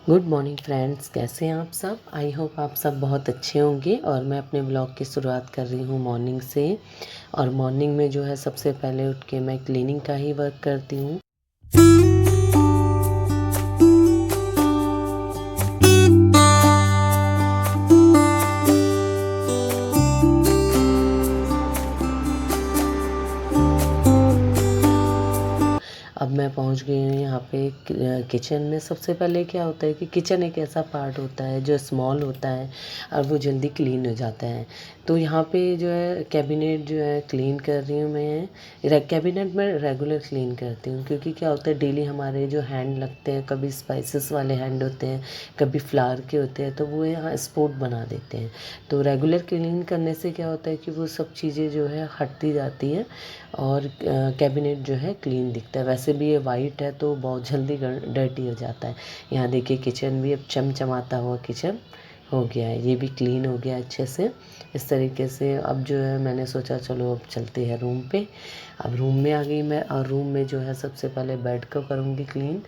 Good morning friends, कैसे हैं आप सब। आई होप आप सब बहुत अच्छे होंगे। और मैं अपने ब्लॉग की शुरुआत कर रही हूँ मॉर्निंग से। और मॉर्निंग में जो है सबसे पहले उठ के मैं क्लीनिंग का ही वर्क करती हूँ। अब मैं पहुंच गई हूँ यहाँ पे किचन में। सबसे पहले क्या होता है कि किचन एक ऐसा पार्ट होता है जो स्मॉल होता है और वो जल्दी क्लीन हो जाता है। तो यहाँ पे जो है कैबिनेट जो है क्लीन कर रही हूँ मैं। कैबिनेट में रेगुलर क्लीन करती हूँ, क्योंकि क्या होता है डेली हमारे जो हैंड लगते हैं, कभी स्पाइसेस वाले हैंड होते हैं, कभी फ्लावर के होते हैं, तो वो यहाँ स्पॉट बना देते हैं। तो रेगुलर क्लीन करने से क्या होता है कि वो सब चीज़ें जो है हटती जाती हैं और कैबिनेट जो है क्लीन दिखता है। वैसे भी ये वाइट है तो बहुत जल्दी डर्टी हो जाता है। यहाँ देखिए किचन भी अब चमचमाता हुआ किचन हो गया है, ये भी क्लीन हो गया अच्छे से। इस तरीके से अब जो है मैंने सोचा चलो अब चलते हैं रूम पे। अब रूम में आ गई मैं, और रूम में जो है सबसे पहले बेड को करूँगी क्लीन।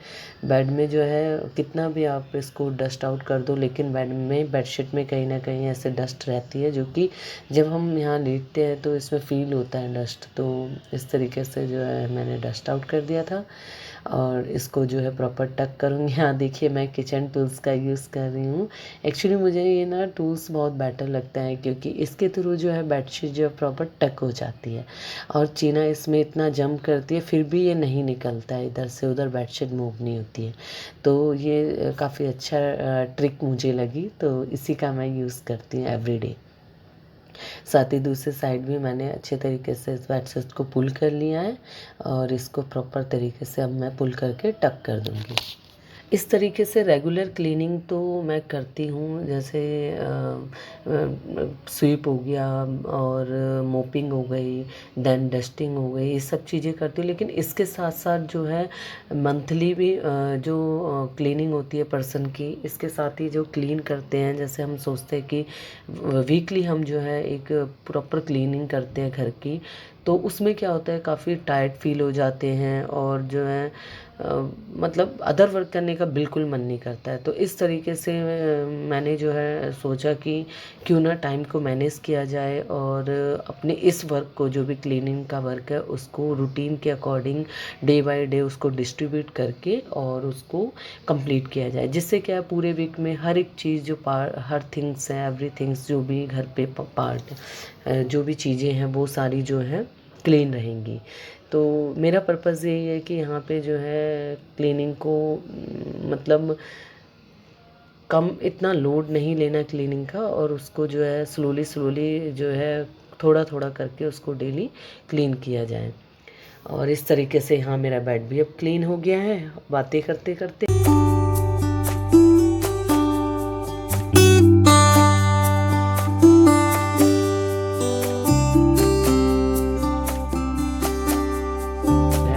बेड में जो है कितना भी आप इसको डस्ट आउट कर दो, लेकिन बेड में बेडशीट में कहीं ना कहीं ऐसे डस्ट रहती है, जो कि जब हम यहाँ लेटते हैं तो इसमें फ़ील होता है डस्ट। तो इस तरीके से जो है मैंने डस्ट आउट कर दिया था और इसको जो है प्रॉपर टक करूँगी। यहाँ देखिए मैं किचन टूल्स का यूज़ कर रही हूँ। एक्चुअली मुझे ये ना टूल्स बहुत बेटर लगता है, क्योंकि इसके थ्रू जो है बेडशीट जो है प्रॉपर टक हो जाती है। और चीना इसमें इतना जंप करती है फिर भी ये नहीं निकलता है, इधर से उधर बेडशीट मूव नहीं होती है। तो ये काफ़ी अच्छा ट्रिक मुझे लगी, तो इसी का मैं यूज़ करती हूँ एवरीडे। साथ ही दूसरे साइड भी मैंने अच्छे तरीके से इस बेडशीट को पुल कर लिया है और इसको प्रॉपर तरीके से अब मैं पुल करके टक कर दूँगी। इस तरीके से रेगुलर क्लीनिंग तो मैं करती हूँ, जैसे स्वीप हो गया और मोपिंग हो गई, देन डस्टिंग हो गई, ये सब चीज़ें करती हूँ। लेकिन इसके साथ साथ जो है मंथली भी जो क्लीनिंग होती है पर्सन की, इसके साथ ही जो क्लीन करते हैं, जैसे हम सोचते हैं कि वीकली हम जो है एक प्रॉपर क्लीनिंग करते हैं घर की, तो उसमें क्या होता है काफ़ी टायर्ड फील हो जाते हैं और जो है मतलब अदर वर्क करने का बिल्कुल मन नहीं करता है। तो इस तरीके से मैंने जो है सोचा कि क्यों ना टाइम को मैनेज किया जाए और अपने इस वर्क को, जो भी क्लीनिंग का वर्क है, उसको रूटीन के अकॉर्डिंग डे बाय डे उसको डिस्ट्रीब्यूट करके और उसको कंप्लीट किया जाए। जिससे क्या है पूरे वीक में हर एक चीज़ जो हर थिंग्स हैं, एवरी थिंग्स जो भी घर पे पार्ट जो भी चीज़ें हैं वो सारी जो है क्लीन रहेंगी। तो मेरा पर्पज़ यही है कि यहाँ पे जो है क्लीनिंग को मतलब कम इतना लोड नहीं लेना क्लीनिंग का, और उसको जो है स्लोली स्लोली जो है थोड़ा थोड़ा करके उसको डेली क्लीन किया जाए। और इस तरीके से यहाँ मेरा बेड भी अब क्लीन हो गया है बातें करते करते।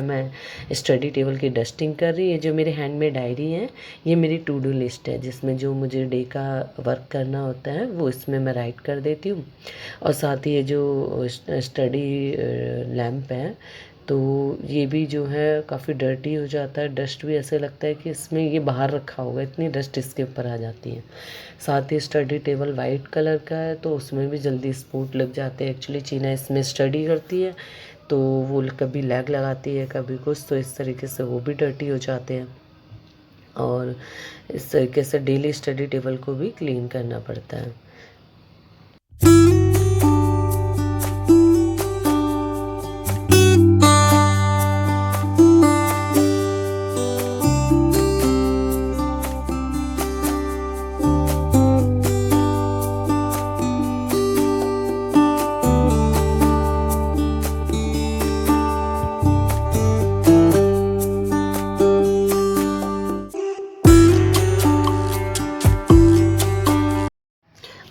मैं स्टडी टेबल की डस्टिंग कर रही है। जो मेरे हैंड में डायरी है, ये मेरी टू डू लिस्ट है, जिसमें जो मुझे डे का वर्क करना होता है वो इसमें मैं राइट कर देती हूँ। और साथ ही ये जो स्टडी लैम्प है, तो ये भी जो है काफ़ी डर्टी हो जाता है। डस्ट भी ऐसे लगता है कि इसमें ये बाहर रखा होगा, इतनी डस्ट इसके ऊपर आ जाती है। साथ ही स्टडी टेबल वाइट कलर का है, तो उसमें भी जल्दी स्पॉट लग जाते हैं। एक्चुअली चीना इसमें स्टडी करती है, तो वो कभी लैग लगाती है कभी कुछ, तो इस तरीके से वो भी डर्टी हो जाते हैं। और इस तरीके से डेली स्टडी टेबल को भी क्लीन करना पड़ता है।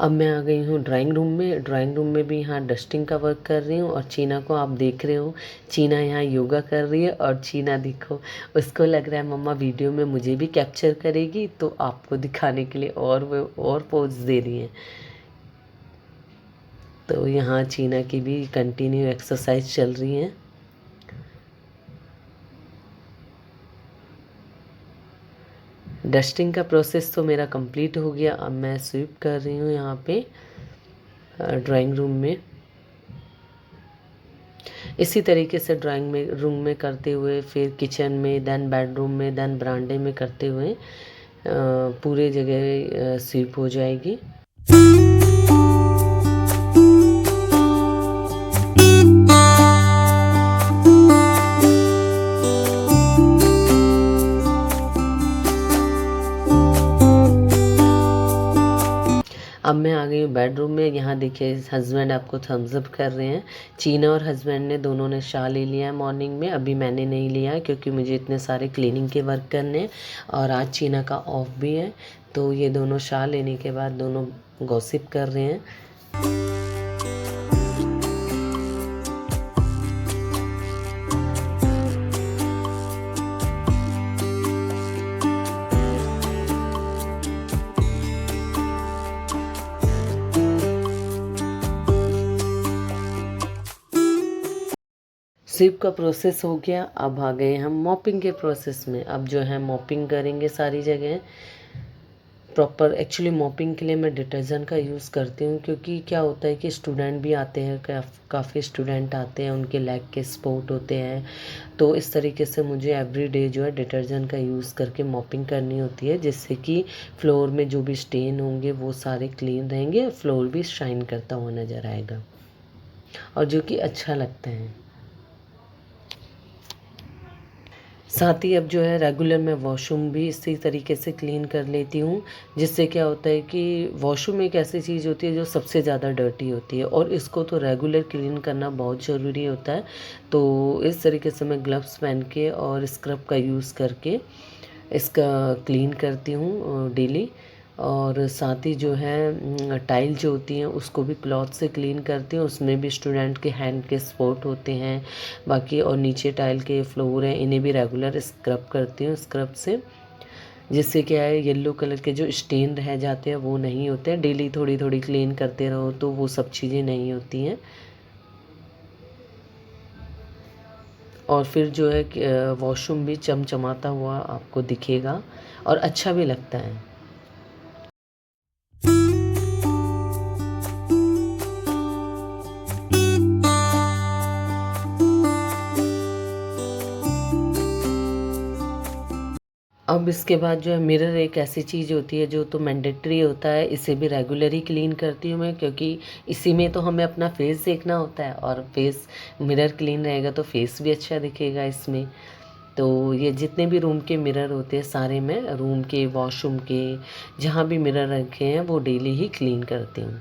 अब मैं आ गई हूँ ड्राइंग रूम में। ड्राइंग रूम में भी यहाँ डस्टिंग का वर्क कर रही हूँ, और चीना को आप देख रहे हो, चीना यहाँ योगा कर रही है। और चीना देखो, उसको लग रहा है मम्मा वीडियो में मुझे भी कैप्चर करेगी, तो आपको दिखाने के लिए और वो और पोज दे रही है। तो यहाँ चीना की भी कंटिन्यू एक्सरसाइज चल रही है। डस्टिंग का प्रोसेस तो मेरा कंप्लीट हो गया। अब मैं स्वीप कर रही हूँ यहाँ पे ड्राइंग रूम में। इसी तरीके से ड्राइंग में रूम में करते हुए फिर किचन में, देन बेडरूम में, देन बरामदे में करते हुए पूरे जगह स्वीप हो जाएगी। अब मैं आ गई हूँ बेडरूम में। यहाँ देखिए हस्बैंड आपको थम्स अप कर रहे हैं। चीना और हस्बैंड ने दोनों ने शाह ले लिया है मॉर्निंग में। अभी मैंने नहीं लिया है क्योंकि मुझे इतने सारे क्लीनिंग के वर्क करने हैं और आज चीना का ऑफ भी है। तो ये दोनों शाह लेने के बाद दोनों गॉसिप कर रहे हैं। स्वीप का प्रोसेस हो गया। अब आ गए हम मॉपिंग के प्रोसेस में। अब जो है मॉपिंग करेंगे सारी जगह प्रॉपर। एक्चुअली मॉपिंग के लिए मैं डिटर्जेंट का यूज़ करती हूँ क्योंकि क्या होता है कि स्टूडेंट भी आते हैं, काफ़ी स्टूडेंट आते हैं, उनके लेग के स्पॉट होते हैं। तो इस तरीके से मुझे एवरी डे जो है डिटर्जेंट का यूज़ करके मॉपिंग करनी होती है, जिससे कि फ्लोर में जो भी स्टेन होंगे वो सारे क्लीन रहेंगे, फ्लोर भी शाइन करता हुआ नज़र आएगा और जो कि अच्छा लगता है। साथ ही अब जो है रेगुलर मैं वॉशरूम भी इसी तरीके से क्लीन कर लेती हूँ, जिससे क्या होता है कि वॉशरूम एक ऐसी चीज़ होती है जो सबसे ज़्यादा डर्टी होती है और इसको तो रेगुलर क्लीन करना बहुत ज़रूरी होता है। तो इस तरीके से मैं ग्लव्स पहन के और स्क्रब का यूज़ करके इसका क्लीन करती हूँ डेली। और साथ ही जो है टाइल जो होती हैं उसको भी क्लॉथ से क्लीन करती हूँ। उसमें भी स्टूडेंट के हैंड के स्पॉट होते हैं बाकी, और नीचे टाइल के फ्लोर हैं, इन्हें भी रेगुलर स्क्रब करती हूँ स्क्रब से, जिससे क्या है येलो कलर के जो स्टेन रह जाते हैं वो नहीं होते हैं। डेली थोड़ी थोड़ी क्लीन करते रहो तो वो सब चीज़ें नहीं होती हैं। और फिर जो है कि वॉशरूम भी चमचमाता हुआ आपको दिखेगा और अच्छा भी लगता है। अब इसके बाद जो है मिरर एक ऐसी चीज़ होती है जो तो मैंडेटरी होता है, इसे भी रेगुलर ही क्लीन करती हूँ मैं, क्योंकि इसी में तो हमें अपना फेस देखना होता है और फेस मिरर क्लीन रहेगा तो फेस भी अच्छा दिखेगा इसमें। तो ये जितने भी रूम के मिरर होते हैं सारे मैं रूम के, वॉशरूम के, जहाँ भी मिरर रखे हैं वो डेली ही क्लीन करती हूँ,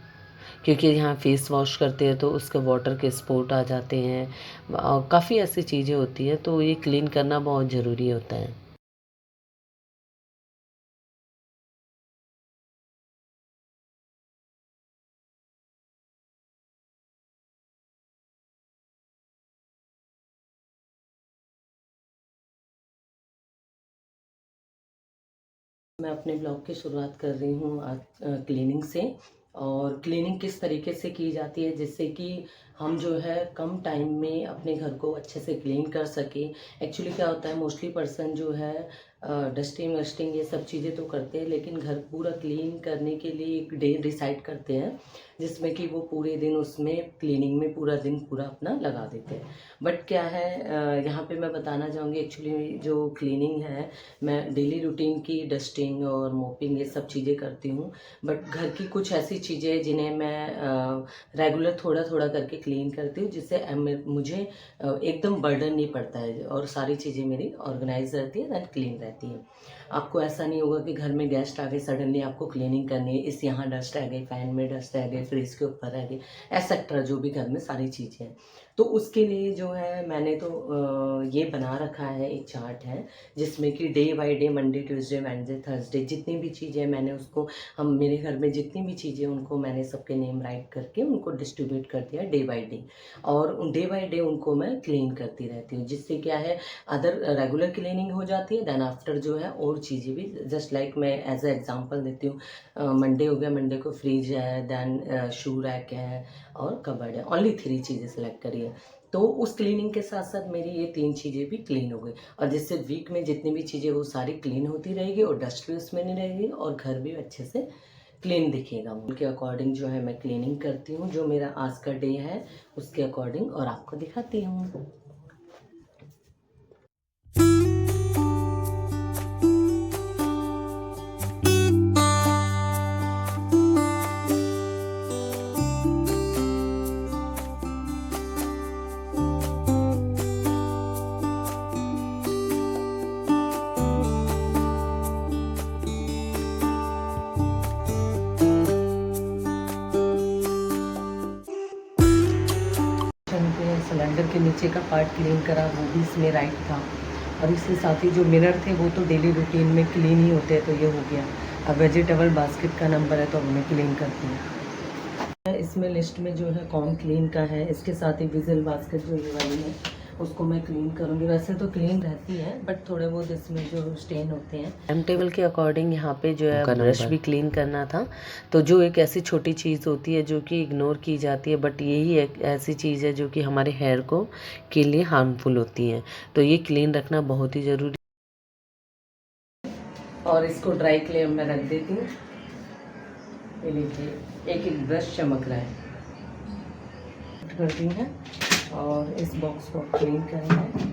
क्योंकि यहाँ फेस वॉश करते हैं तो उसके वाटर के स्पॉट आ जाते हैं और काफ़ी ऐसी चीज़ें होती हैं, तो ये क्लीन करना बहुत ज़रूरी होता है। मैं अपने ब्लॉग की शुरुआत कर रही हूँ आज क्लीनिंग से। और क्लीनिंग किस तरीके से की जाती है जिससे कि हम जो है कम टाइम में अपने घर को अच्छे से क्लीन कर सके। एक्चुअली क्या होता है, मोस्टली पर्सन जो है डस्टिंग वस्टिंग ये सब चीज़ें तो करते हैं, लेकिन घर पूरा क्लीन करने के लिए एक डे डिसाइड करते हैं जिसमें कि वो पूरे दिन उसमें क्लीनिंग में पूरा दिन पूरा अपना लगा देते हैं। बट क्या है, यहाँ पे मैं बताना चाहूँगी एक्चुअली जो क्लीनिंग है, मैं डेली रूटीन की डस्टिंग और मोपिंग ये सब चीज़ें करती हूँ। बट घर की कुछ ऐसी चीज़ें जिन्हें मैं रेगुलर थोड़ा थोड़ा करके क्लीन करती हूँ, जिससे मुझे एकदम बर्डन नहीं पड़ता है और सारी चीज़ें मेरी ऑर्गेनाइज रहती है दैन क्लीन रहती है। आपको ऐसा नहीं होगा कि घर में गेस्ट आ गए सडनली आपको क्लीनिंग करनी है, इस यहाँ डस्ट आ गई, फैन में डस्ट आ गई, फ्रिज के ऊपर आ गई, एक्सेट्रा जो भी घर में सारी चीज़ें हैं। तो उसके लिए जो है मैंने तो ये बना रखा है, एक चार्ट है जिसमें कि day by day, Monday Tuesday Wednesday Thursday जितनी भी चीज़ें मैंने उसको, हम मेरे घर में जितनी भी चीज़ें उनको मैंने सबके नेम राइट करके उनको डिस्ट्रीब्यूट कर दिया डे बाय डे, और डे बाय डे उनको मैं क्लीन करती रहती हूँ, जिससे क्या है अदर रेगुलर क्लीनिंग हो जाती है। देन आफ्टर जो है और चीज़ें भी, जस्ट लाइक मैं एज ए एग्जांपल देती हूँ, मंडे हो गया, मंडे को फ्रिज है, देन शू रैक है और कबर्ड है, ओनली 3 चीज़ें सेलेक्ट करिए। तो उस क्लीनिंग के साथ साथ मेरी ये 3 चीज़ें भी क्लीन हो गई, और जिससे वीक में जितनी भी चीज़ें वो सारी क्लीन होती रहेगी और डस्ट भी उसमें नहीं रहेगी और घर भी अच्छे से क्लीन दिखेगा। उनके अकॉर्डिंग जो है मैं क्लीनिंग करती हूँ, जो मेरा आज का डे है उसके अकॉर्डिंग, और आपको दिखाती हूँ। सिलेंडर के नीचे का पार्ट क्लीन करा, वो भी इसमें राइट था, और इसके साथ ही जो मिरर थे वो तो डेली रूटीन में क्लीन ही होते हैं, तो ये हो गया। अब वेजिटेबल बास्केट का नंबर है तो अब मैं क्लीन करती हूँ। इसमें लिस्ट में जो है कॉम क्लीन का है, इसके साथ ही विजल बास्केट जो ये वाली है उसको मैं क्लीन करूँगी। वैसे तो क्लीन रहती है बट थोड़े बहुत इसमें जो स्टेन होते हैं। टाइम टेबल के अकॉर्डिंग यहाँ पे जो है ब्रश भी क्लीन करना था, तो जो एक ऐसी छोटी चीज़ होती है जो कि इग्नोर की जाती है, बट यही एक ऐसी चीज़ है जो कि हमारे हेयर को के लिए हार्मफुल होती है, तो ये क्लीन रखना बहुत ही ज़रूरी। और इसको ड्राई क्ले में रख देती हूँ। ये देखिए एक एक ब्रश चमक रहा है, करती हैं और इस बॉक्स को क्लीन करना है।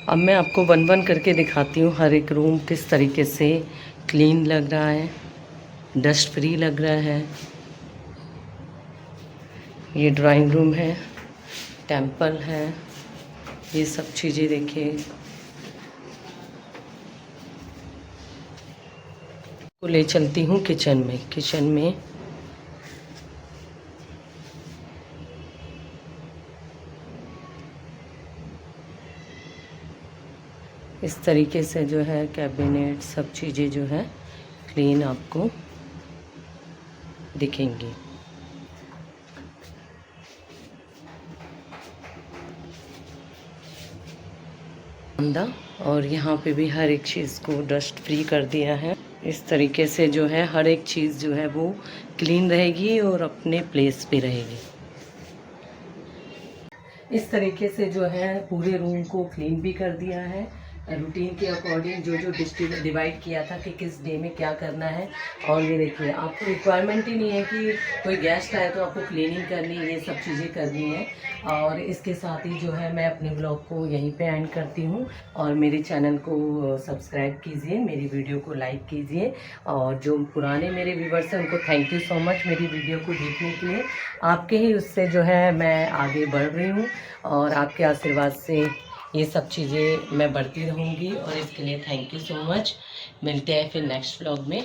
अब मैं आपको वन वन करके दिखाती हूँ हर एक रूम किस तरीके से क्लीन लग रहा है, डस्ट फ्री लग रहा है। ये ड्राइंग रूम है, टेंपल है, ये सब चीज़ें देखिए। को ले चलती हूँ किचन में। किचन में इस तरीके से जो है कैबिनेट सब चीज़ें जो है क्लीन आपको दिखेंगी। और यहाँ पे भी हर एक चीज़ को डस्ट फ्री कर दिया है। इस तरीके से जो है हर एक चीज़ जो है वो क्लीन रहेगी और अपने प्लेस पे रहेगी। इस तरीके से जो है पूरे रूम को क्लीन भी कर दिया है, रूटीन के अकॉर्डिंग जो जो डिवाइड किया था कि किस डे में क्या करना है। और ये देखिए आपको रिक्वायरमेंट ही नहीं है कि कोई गेस्ट आए तो आपको क्लीनिंग करनी, ये सब चीज़ें करनी है। और इसके साथ ही जो है मैं अपने ब्लॉग को यहीं पे एंड करती हूँ, और मेरे चैनल को सब्सक्राइब कीजिए, मेरी वीडियो को लाइक कीजिए, और जो पुराने मेरे व्यूवर्स हैं उनको थैंक यू सो मच मेरी वीडियो को देखने के लिए। आपके ही उससे जो है मैं आगे बढ़ रही हूँ, और आपके आशीर्वाद से ये सब चीज़ें मैं बढ़ती रहूँगी, और इसके लिए थैंक यू सो मच। मिलते हैं फिर नेक्स्ट व्लॉग में।